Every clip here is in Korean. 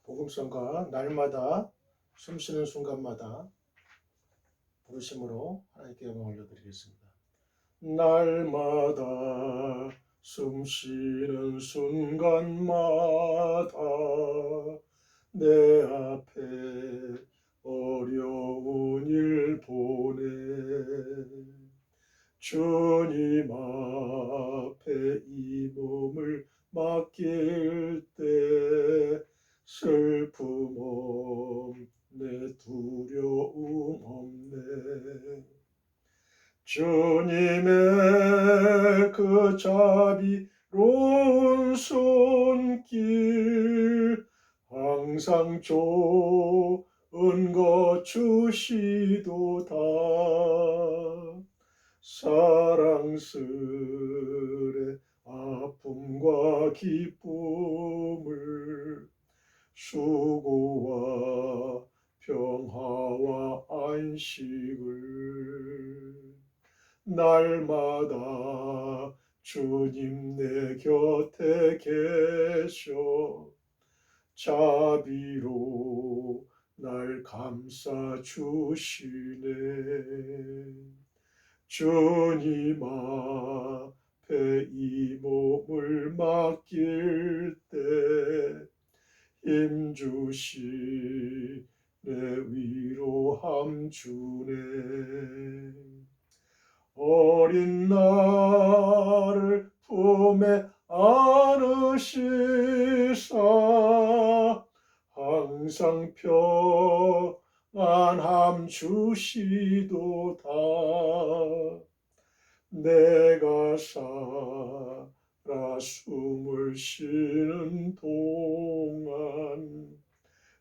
복음성가 날마다 숨쉬는 순간마다 부르심으로 하나님께 영광 올려드리겠습니다. 날마다 숨쉬는 순간마다 내 앞에 어려운 일 보내 주님 앞에 이 몸을 맡길 때 슬픔 없네 두려움 없네 주님의 그 자비로운 손길 항상 좋은 것 주시도다 사랑스레 아픔과 기쁨을 수고와 평화와 안식을 날마다 주님 내 곁에 계셔 자비로 날 감싸 주시네 주님 앞에 이 몸을 맡길 때 힘주시네 위로함 주네 어린 나를 품에 안으시사 항상 평안함 주시도다 내가 살아 숨을 쉬는 동안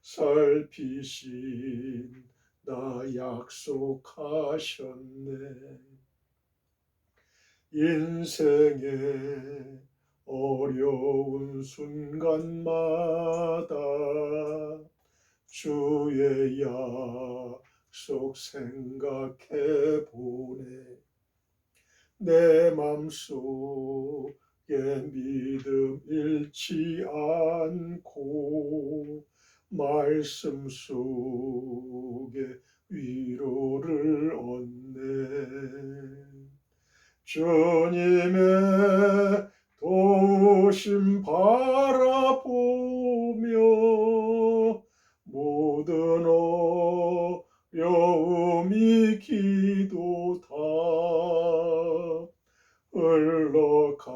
살피신 나 약속하셨네 인생의 어려운 순간마다 주의 약속 생각해 보네 내 맘속에 믿음 잃지 않고 말씀 속에 위로를 얻네 주님의 도우심 바라보며 모든 어려움이 기도다 흘러가는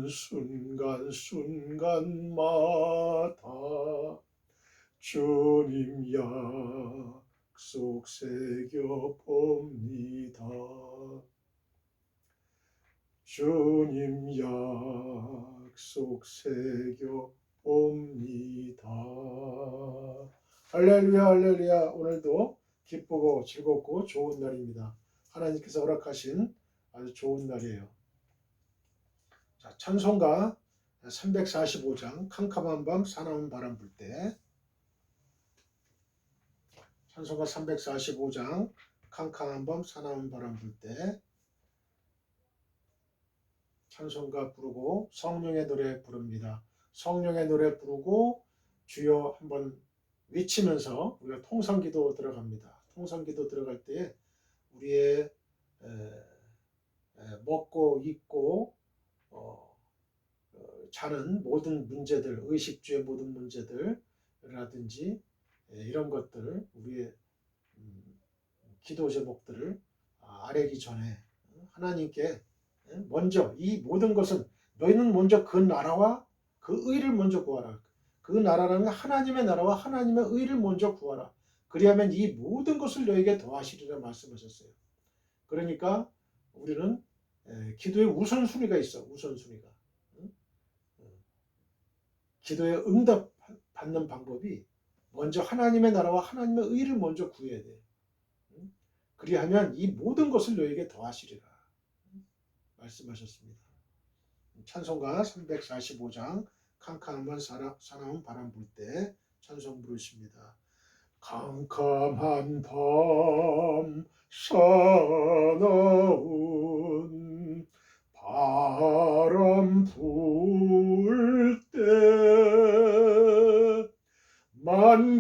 순간순간마다 주님 약속 새겨봅니다. 주님 약속 새겨봅니다. 할렐루야 할렐루야 오늘도 기쁘고 즐겁고 좋은 날입니다. 하나님께서 허락하신 아주 좋은 날이에요. 자, 찬송가 345장 캄캄한 밤 사나운 바람 불 때 찬송가 345장 캄캄한 밤 사나운 바람 불 때 찬송가 부르고 성령의 노래 부릅니다. 성령의 노래 부르고 주여 한번 외치면서 우리가 통성기도 들어갑니다. 통성기도 들어갈 때 우리의 먹고 입고 자는 모든 문제들, 의식주의 모든 문제들이라든지 이런 것들 우리의 기도 제목들을 아뢰기 전에 하나님께 먼저 이 모든 것은 너희는 먼저 그 나라와 그 의를 먼저 구하라. 그 나라라는 하나님의 나라와 하나님의 의를 먼저 구하라. 그리하면 이 모든 것을 너에게 더하시리라 말씀하셨어요. 그러니까 우리는 기도에 우선순위가 있어. 우선순위가. 기도에 응답 받는 방법이 먼저 하나님의 나라와 하나님의 의를 먼저 구해야 돼. 그리하면 이 모든 것을 너에게 더하시리라 말씀하셨습니다. 찬송가 345장 캄캄한 사나운 바람 불 때 찬송 부르십니다. 캄캄한 밤 사나운 바람 불 때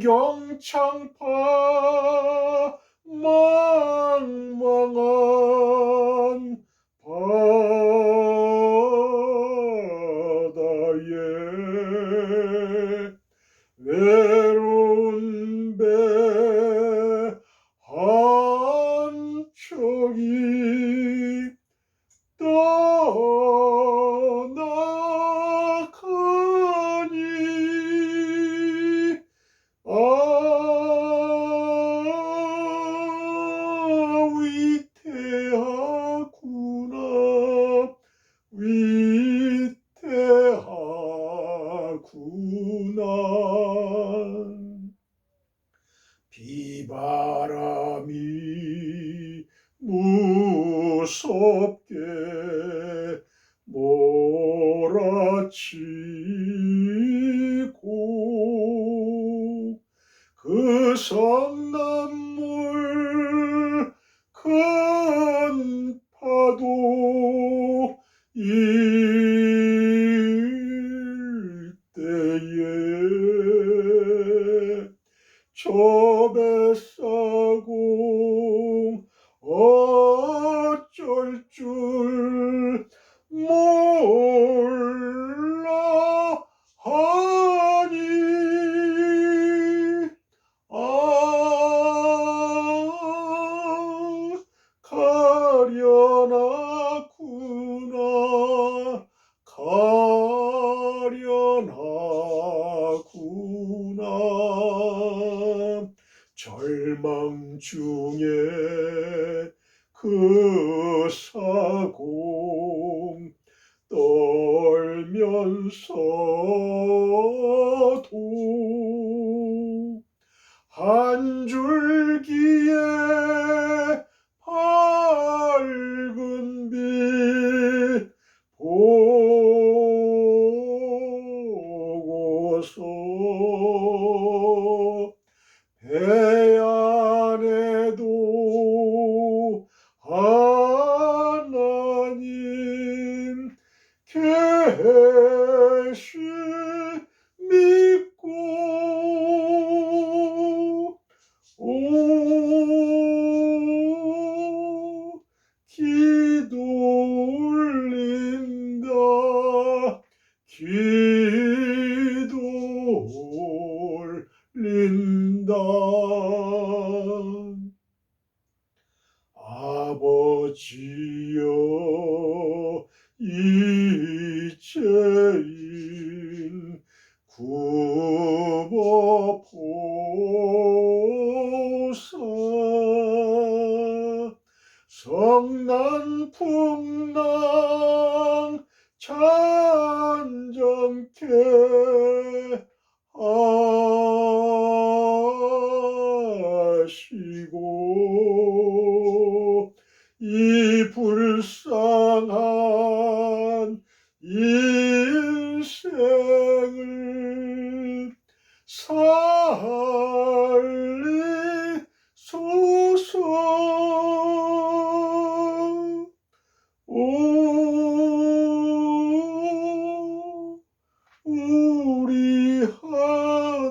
천경창파 망망한 바다에 외로운 배 한 척이 떠나가니 위태하구나 위태하구나. 비바람이 무섭게 몰아치고 그 성난물 큰 파도 일 때에 저 뱃사공 어쩔 줄 몰라 하니 가련하구나 가련하구나. 절망 중에 그 사공 떨면서도 한 줄기의 밝은 빛 보고서 배 안에도 하나님 계시 믿고 기도 올린다 기도 올린다. 아버지여 이체인 굽어보사. 성난풍랑 잔잔케 하시고 이 불쌍한 인생을 살리소서. 오 우리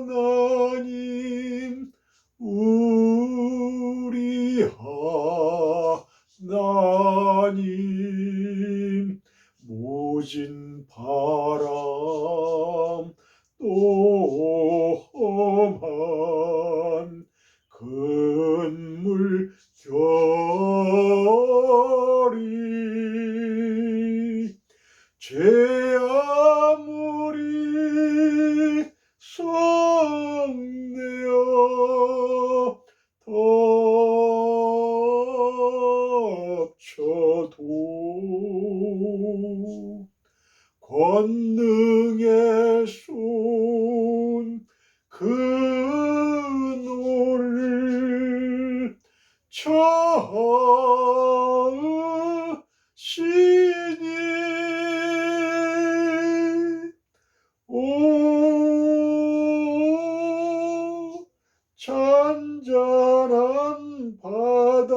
하나님 우리 하나님 모진 바람 또 험한 큰 물결이 제 아무리 성내어 덮쳐도 권능의 손 그노를 찾으시니 오 잔잔한 바다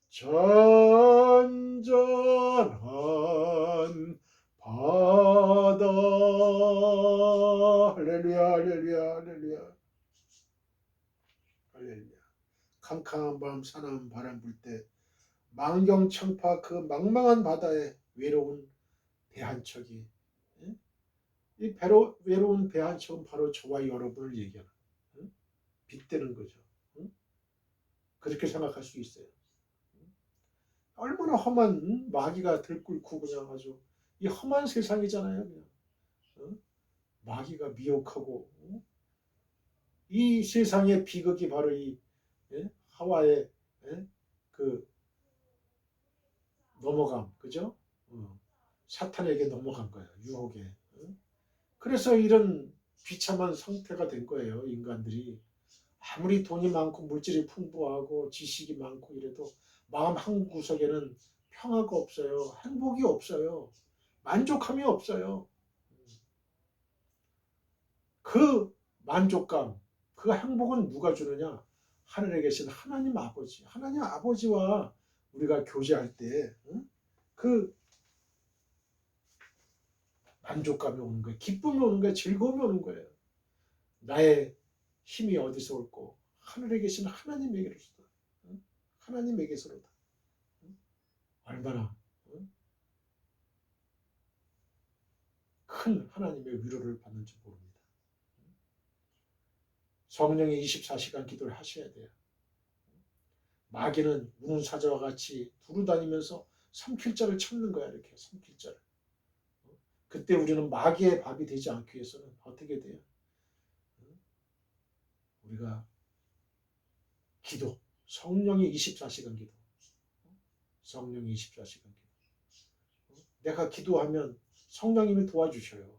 잔잔한 바다. 할렐루야 할렐루야 할렐루야. 캄캄한 밤 사나운 바람 불 때 만경창파 그 망망한 바다에 외로운 배 한 척이, 예? 이 외로운 배 한 척은 바로 저와 여러분을 얘기하는, 빗대는 거죠. 그렇게 생각할 수 있어요. 얼마나 험한, 마귀가 들끓고 그냥 아주 이 험한 세상이잖아요. 그냥 마귀가 미혹하고, 이 세상의 비극이 바로 이, 하와의, 그 넘어감, 그죠? 사탄에게 넘어간 거예요. 유혹에. 그래서 이런 비참한 상태가 된 거예요. 인간들이 아무리 돈이 많고 물질이 풍부하고 지식이 많고 이래도 마음 한 구석에는 평화가 없어요. 행복이 없어요. 만족함이 없어요. 그 만족감, 그 행복은 누가 주느냐? 하늘에 계신 하나님 아버지. 하나님 아버지와 우리가 교제할 때 그 만족감이 오는 거예요. 기쁨이 오는 거예요. 즐거움이 오는 거예요. 나의 힘이 어디서 올고 하늘에 계신 하나님에게로다. 하나님에게서로다. 얼마나 큰 하나님의 위로를 받는지 모릅니다. 성령의 24시간 기도를 하셔야 돼요. 마귀는 우는 사자와 같이 두루다니면서 삼킬 자를 찾는 거야. 이렇게 삼킬 자를. 그때 우리는 마귀의 밥이 되지 않기 위해서는 어떻게 돼요? 우리가 기도, 성령의 24시간 기도, 성령의 24시간 기도. 내가 기도하면 성령님이 도와주셔요.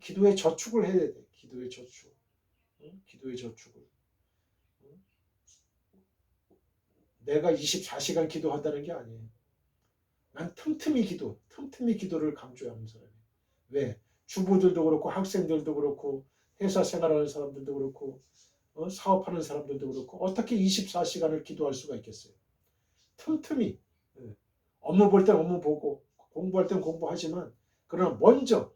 기도의 저축을 해야 돼. 기도의 저축. 기도의 저축을. 내가 24시간 기도한다는 게 아니에요. 난 틈틈이 기도를 강조하는 사람이에요. 왜? 주부들도 그렇고 학생들도 그렇고 회사 생활하는 사람들도 그렇고 사업하는 사람들도 그렇고 어떻게 24시간을 기도할 수가 있겠어요? 틈틈이. 업무 볼 땐 업무 보고 공부할 땐 공부하지만 그러나 먼저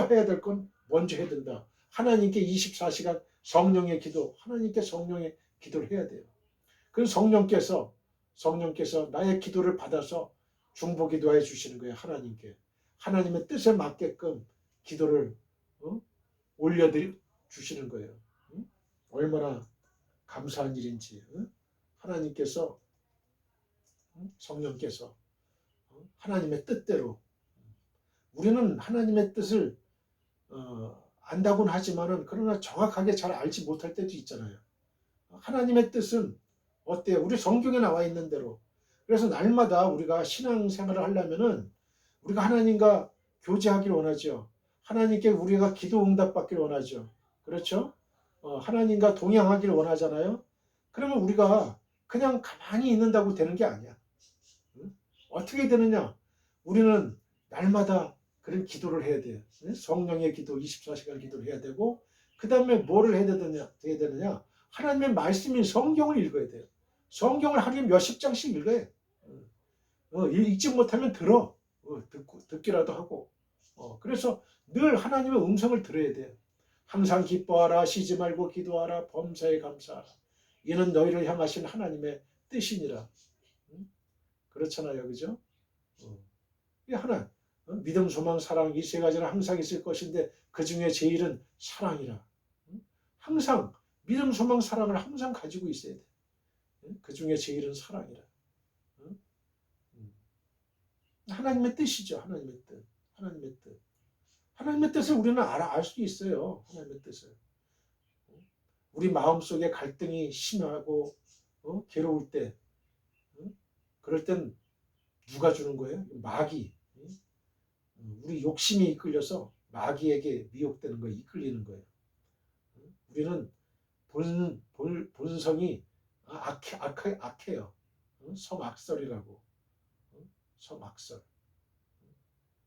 해야 될 건 먼저 해야 된다. 하나님께 24시간 성령의 기도, 하나님께 성령의 기도를 해야 돼요. 그래서 성령께서 나의 기도를 받아서 중보기도해 주시는 거예요. 하나님께. 하나님의 뜻에 맞게끔 기도를 올려 주시는 거예요. 얼마나 감사한 일인지. 하나님께서, 성령께서 하나님의 뜻대로, 우리는 하나님의 뜻을 안다고는 하지만은 그러나 정확하게 잘 알지 못할 때도 있잖아요. 하나님의 뜻은 어때요? 우리 성경에 나와 있는 대로. 그래서 날마다 우리가 신앙생활을 하려면은 우리가 하나님과 교제하기를 원하죠. 하나님께 우리가 기도 응답 받기를 원하죠. 그렇죠? 하나님과 동행하기를 원하잖아요. 그러면 우리가 그냥 가만히 있는다고 되는 게 아니야. 응? 어떻게 되느냐? 우리는 날마다 그런 기도를 해야 돼요. 성령의 기도, 24시간 기도를 해야 되고, 그 다음에 뭐를 해야 되느냐? 하나님의 말씀인 성경을 읽어야 돼요. 성경을 하루에 몇십 장씩 읽어야 돼. 읽지 못하면 들어. 듣기라도 하고. 그래서 늘 하나님의 음성을 들어야 돼요. 항상 기뻐하라, 쉬지 말고 기도하라, 범사에 감사하라. 이는 너희를 향하신 하나님의 뜻이니라. 그렇잖아요, 그죠? 이 하나, 믿음, 소망, 사랑 이 세 가지는 항상 있을 것인데 그 중에 제일은 사랑이라. 항상 믿음, 소망, 사랑을 항상 가지고 있어야 돼. 그 중에 제일은 사랑이라. 하나님의 뜻이죠. 하나님의 뜻. 하나님의 뜻. 하나님의 뜻을 우리는 알 수 있어요. 하나님의 뜻을. 우리 마음속에 갈등이 심하고 괴로울 때 그럴 땐 누가 주는 거예요? 마귀. 우리 욕심이 이끌려서 마귀에게 미혹되는 거예요. 이끌리는 거예요. 우리는 본성이 악해요. 성악설이라고. 성악설.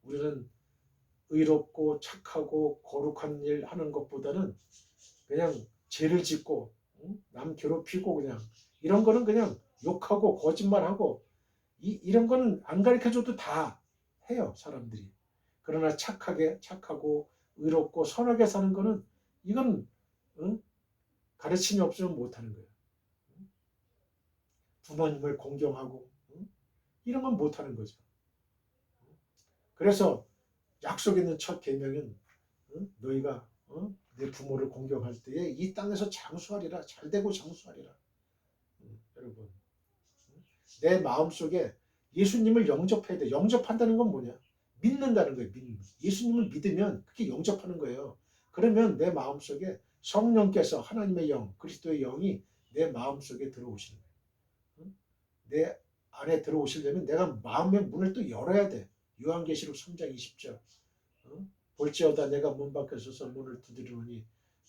우리는 의롭고 착하고 거룩한 일 하는 것보다는 그냥 죄를 짓고 남 괴롭히고 그냥 이런 거는 그냥 욕하고 거짓말하고 이런 거는 안 가르쳐줘도 다 해요. 사람들이. 그러나 착하고 의롭고 선하게 사는 거는 이건 가르침이 없으면 못하는 거예요. 부모님을 공경하고 이런 건 못하는 거죠. 그래서 약속 있는 첫 계명은 너희가 내 부모를 공경할 때에 이 땅에서 장수하리라. 잘되고 장수하리라. 여러분, 내 마음속에 예수님을 영접해야 돼. 영접한다는 건 뭐냐? 믿는다는 거예요. 예수님을 믿으면 그게 영접하는 거예요. 그러면 내 마음속에 성령께서 하나님의 영, 그리스도의 영이 내 마음속에 들어오시는 거예요. 내 안에 들어오시려면 내가 마음의 문을 또 열어야 돼. 요한계시록 3장 20절. 볼지어다 내가 문 밖에 서서 문을 두드리노니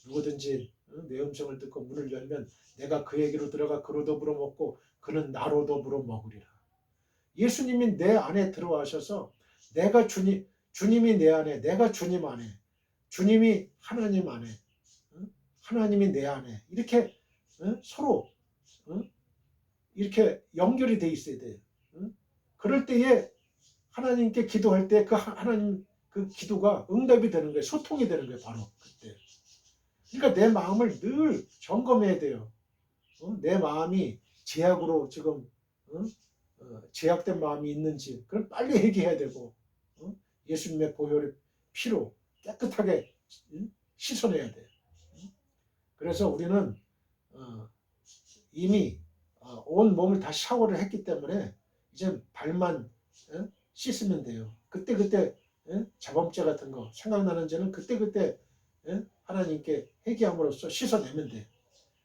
누구든지 내 음성을 듣고 문을 열면 내가 그에게로 들어가 그로 더불어 먹고 그는 나로 더불어 먹으리라. 예수님이 내 안에 들어와셔서 내가 주님이 내 안에, 내가 주님 안에, 주님이 하나님 안에, 하나님이 내 안에 이렇게 서로 이렇게 연결이 돼 있어야 돼요. 그럴 때에 하나님께 기도할 때 그 하나님 그 기도가 응답이 되는 거예요. 소통이 되는 거예요. 바로 그때. 그러니까 내 마음을 늘 점검해야 돼요. 내 마음이 제약으로 지금 제약된 마음이 있는지 그럼 빨리 해결해야 되고 예수님의 보혈의 피로 깨끗하게 씻어내야 돼요. 그래서 우리는 이미 온 몸을 다 샤워를 했기 때문에 이제 발만 씻으면 돼요. 그때그때 자범죄 같은 거 생각나는 죄는 그때그때 하나님께 회개함으로써 씻어내면 돼요.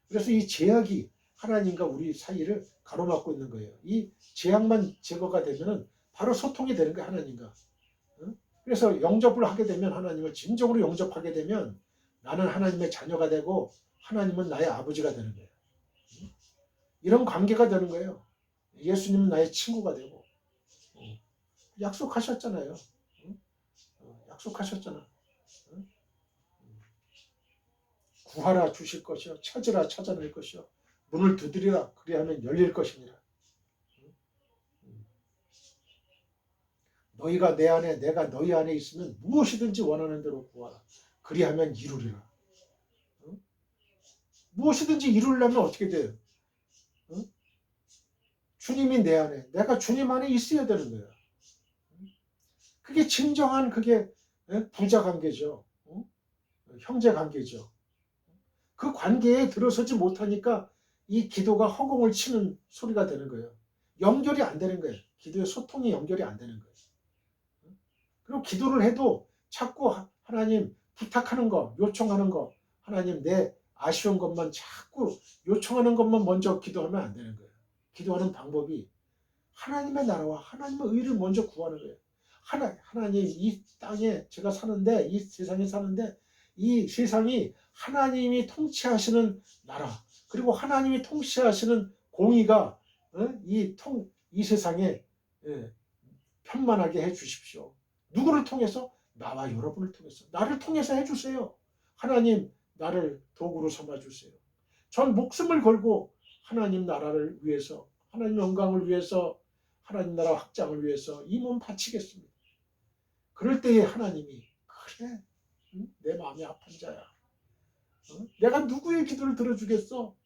그래서 이 제약이 하나님과 우리 사이를 가로막고 있는 거예요. 이 제약만 제거가 되면 바로 소통이 되는 거예요. 하나님과. 그래서 영접을 하게 되면 하나님을 진정으로 영접하게 되면 나는 하나님의 자녀가 되고 하나님은 나의 아버지가 되는 거예요. 이런 관계가 되는 거예요. 예수님은 나의 친구가 되고 약속하셨잖아요. 약속하셨잖아. 구하라 주실 것이요 찾으라 찾아낼 것이요 문을 두드리라 그리하면 열릴 것이니라. 너희가 내 안에 내가 너희 안에 있으면 무엇이든지 원하는 대로 구하라 그리하면 이루리라. 무엇이든지 이루려면 어떻게 돼요? 주님이 내 안에 내가 주님 안에 있어야 되는 거야. 그게 진정한 그게 부자 관계죠. 형제 관계죠. 그 관계에 들어서지 못하니까 이 기도가 허공을 치는 소리가 되는 거예요. 연결이 안 되는 거예요. 기도의 소통이 연결이 안 되는 거예요. 그리고 기도를 해도 자꾸 하나님 부탁하는 거, 요청하는 거, 하나님 내 아쉬운 것만 자꾸 요청하는 것만 먼저 기도하면 안 되는 거예요. 기도하는 방법이 하나님의 나라와 하나님의 의를 먼저 구하는 거예요. 하나님 이 땅에 제가 사는데 이 세상에 사는데 이 세상이 하나님이 통치하시는 나라 그리고 하나님이 통치하시는 공의가 이 세상에 편만하게 해 주십시오. 누구를 통해서? 나와 여러분을 통해서 나를 통해서 해주세요. 하나님 나를 도구로 삼아주세요. 전 목숨을 걸고 하나님 나라를 위해서 하나님 영광을 위해서 하나님 나라 확장을 위해서 이 몸 바치겠습니다. 그럴 때에 하나님이 그래 내 마음이 아픈 자야. 내가 누구의 기도를 들어주겠어?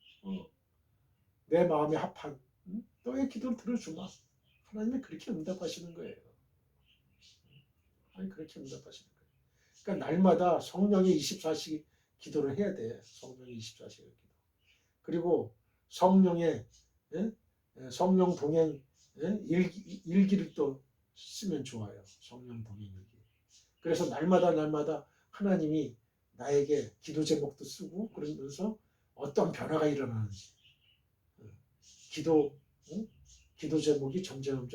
내 마음이 합한 너의 기도를 들어주마. 하나님이 그렇게 응답하시는 거예요. 하나님 그렇게 응답하시는 거예요. 그러니까 날마다 성령의 24시간 기도를 해야 돼. 성령의 24시간 기도. 그리고 성령의 성령 동행 일기를 또 쓰면 좋아요. 성령 동행 일기. 그래서 날마다 하나님이 나에게 기도 제목도 쓰고 그러면서 어떤 변화가 일어나는지 기도 제목이 점점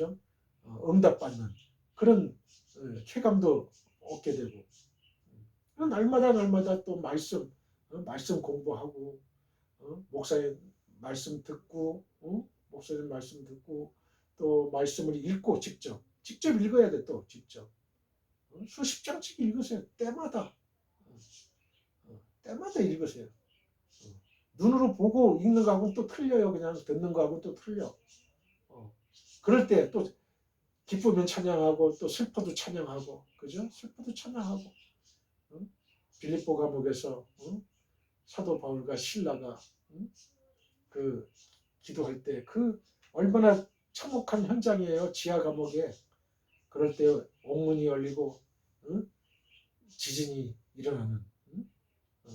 응답받는 그런 쾌감도 얻게 되고 날마다 또 말씀 공부하고 목사님 말씀 듣고 목사님 말씀 듣고 또 말씀을 읽고 직접 읽어야 돼. 또 직접 수십 장씩 읽으세요. 때마다 읽으세요. 눈으로 보고 읽는 거하고는 또 틀려요. 그냥 듣는 거하고는 또 틀려. 그럴 때 또 기쁘면 찬양하고 또 슬퍼도 찬양하고 그죠? 슬퍼도 찬양하고 빌립보 감옥에서 사도 바울과 실라가 그 기도할 때 그 얼마나 참혹한 현장이에요. 지하 감옥에. 그럴 때 옥문이 열리고 응? 지진이 일어나는 응? 어,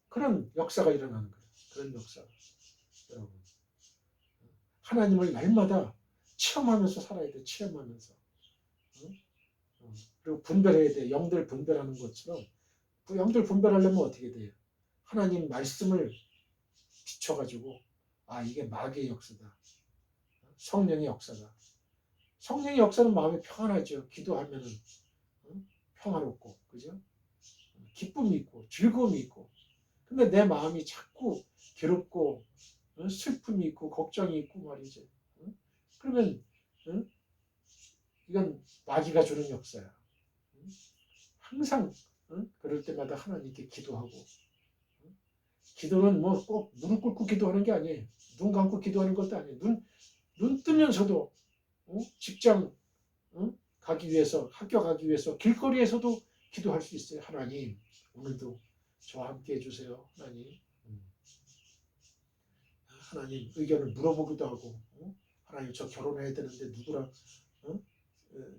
그런 역사가 일어나는 거예요. 그런 역사. 여러분. 하나님을 날마다 체험하면서 살아야 돼. 체험하면서. 응? 그리고 분별해야 돼. 영들 분별하는 것처럼 그 영들 분별하려면 어떻게 돼요? 하나님 말씀을 비춰가지고 아 이게 마귀의 역사다. 성령의 역사다. 성령의 역사는 마음이 평안하죠. 기도하면은 평화롭고 그죠? 기쁨이 있고 즐거움이 있고. 근데 내 마음이 자꾸 괴롭고 슬픔이 있고 걱정이 있고 말이지. 그러면 이건 마귀가 주는 역사야. 항상 그럴 때마다 하나님께 기도하고 기도는 뭐 꼭 무릎 꿇고 기도하는 게 아니에요. 눈 감고 기도하는 것도 아니에요. 눈 뜨면서도 직장 가기 위해서 학교 가기 위해서 길거리에서도 기도할 수 있어요. 하나님 오늘도 저와 함께 해주세요. 하나님 하나님 의견을 물어보기도 하고 하나님 저 결혼해야 되는데 누구랑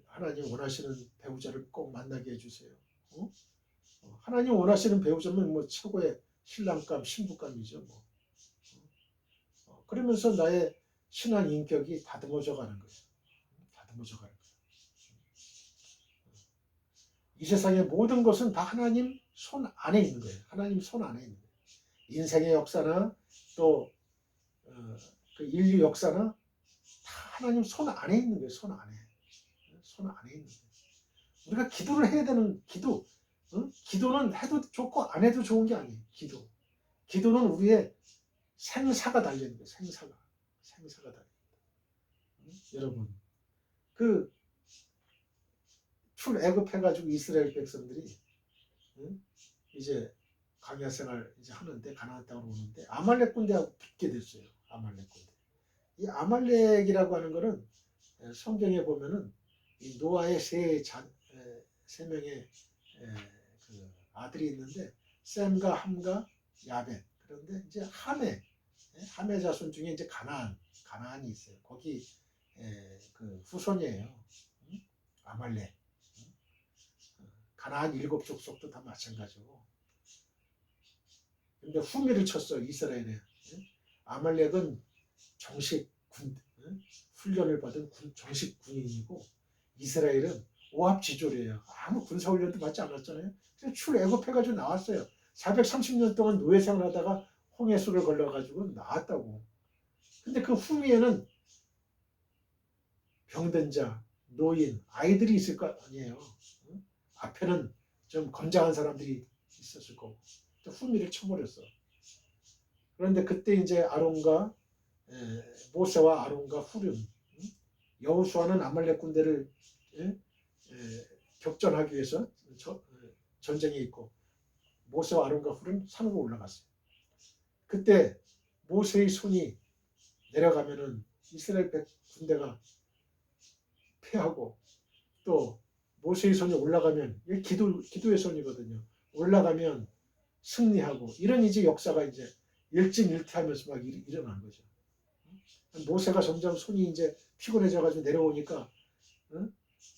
하나님 원하시는 배우자를 꼭 만나게 해주세요. 하나님 원하시는 배우자면 뭐 최고의 신랑감 신부감이죠. 뭐. 그러면서 나의 신앙 인격이 다듬어져 가는 거예요. 다듬어져 가는 거예요. 이 세상의 모든 것은 다 하나님 손 안에 있는 거예요. 하나님 손 안에 있는 거예요. 인생의 역사나 또 그 인류 역사나 다 하나님 손 안에 있는 거예요. 손 안에. 손 안에 있는 거예요. 우리가 기도를 해야 되는 기도. 기도는 해도 좋고 안 해도 좋은 게 아니에요. 기도. 기도는 우리의 생사가 달려있는 거예요. 생사가. 생사가 달려있다. 여러분. 그 출애굽해가지고 이스라엘 백성들이 이제 광야 생활 이제 하는데 가나안 땅으로 오는데 아말렉 군대하고 붙게 됐어요. 아말렉 군대. 이 아말렉이라고 하는 거는 성경에 보면은 이 노아의 세 명의 그 아들이 있는데 셈과 함과 야벳. 그런데 이제 함의 자손 중에 이제 가나안이 있어요. 거기 그 후손이에요. 아말렉. 가나안 7족속도 다 마찬가지고. 근데 후미를 쳤어 이스라엘에. 아말렉은 정식 훈련을 받은 정식 군인이고 이스라엘은 오합지졸이에요. 아무 군사훈련도 받지 않았잖아요. 출애굽해가지고 나왔어요. 430년 동안 노예 생활하다가 홍해수를 걸려가지고 나왔다고. 근데 그 후미에는 병든 자, 노인, 아이들이 있을 거 아니에요. 앞에는 좀 건장한 사람들이 있었을 거고. 후미를 쳐버렸어. 그런데 그때 이제 아론과 모세와 아론과 후륜, 여호수아는 아말렉 군대를 격전하기 위해서 전쟁에 있고 모세와 아론과 후륜 산으로 올라갔어요. 그때 모세의 손이 내려가면은 이스라엘 군대가 패하고 또 모세의 손이 올라가면 기도의 손이거든요. 올라가면 승리하고 이런 이제 역사가 이제 일진일퇴하면서 막 일어난 거죠. 모세가 점점 손이 이제 피곤해져가지고 내려오니까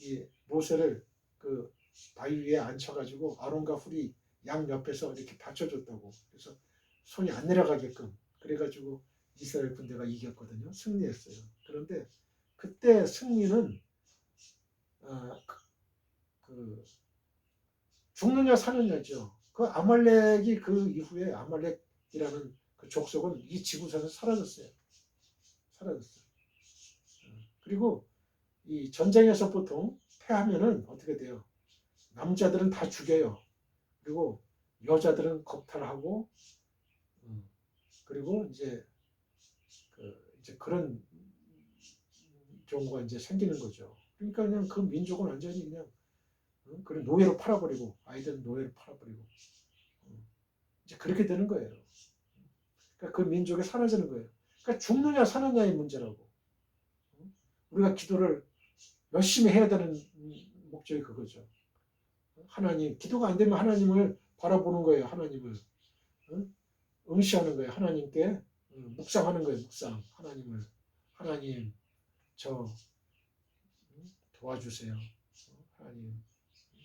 이 모세를 그 바위 위에 앉혀가지고 아론과 훌이 양 옆에서 이렇게 받쳐줬다고. 그래서 손이 안 내려가게끔 그래가지고 이스라엘 군대가 이겼거든요. 승리했어요. 그런데 그때 승리는 그 죽느냐 사느냐죠. 그 아말렉이 그 이후에 아말렉이라는 그 족속은 이 지구상에서 사라졌어요. 사라졌어요. 그리고 이 전쟁에서 보통 패하면은 어떻게 돼요? 남자들은 다 죽여요. 그리고 여자들은 겁탈하고, 그리고 이제 그런 경우가 이제 생기는 거죠. 그러니까 그냥 그 민족은 완전히 그냥 그런 노예로 팔아버리고 아이들은 노예로 팔아버리고 이제 그렇게 되는 거예요. 그러니까 그 민족이 사라지는 거예요. 그러니까 죽느냐 사느냐의 문제라고. 우리가 기도를 열심히 해야 되는 목적이 그거죠. 하나님, 기도가 안 되면 하나님을 바라보는 거예요. 하나님을 응시하는 거예요. 하나님께 묵상하는 거예요. 묵상 하나님을 하나님 저 도와주세요. 하나님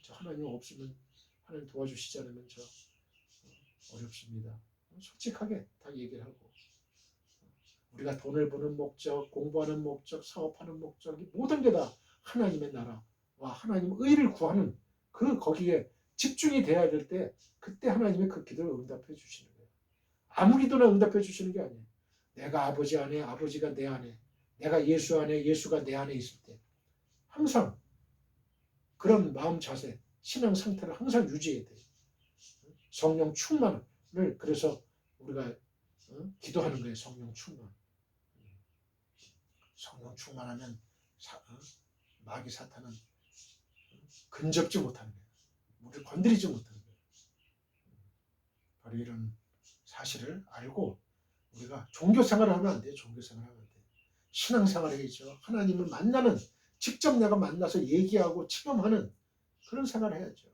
저 하나님 없으면 하나님 도와주시지 않으면 저 어렵습니다. 솔직하게 다 얘기를 하고 우리가 돈을 버는 목적, 공부하는 목적, 사업하는 목적이 모든 게 다 하나님의 나라와 하나님 의를 구하는 거기에 집중이 돼야 될 때 그때 하나님의 그 기도를 응답해 주시는 거예요. 아무 기도나 응답해 주시는 게 아니에요. 내가 아버지 안에, 아버지가 내 안에, 내가 예수 안에, 예수가 내 안에 있을 때 항상 그런 마음 자세, 신앙 상태를 항상 유지해야 돼요. 성령 충만을 그래서 우리가 기도하는 거예요. 성령 충만. 성령 충만하면 마귀 사탄은 근접지 못하는 거예요. 우리를 건드리지 못하는 거예요. 바로 이런 사실을 알고 우리가 종교생활을 하면 안 돼요. 종교생활을 하면 안 돼요. 신앙생활을 해야죠. 하나님을 만나는 직접 내가 만나서 얘기하고 체험하는 그런 생활을 해야죠.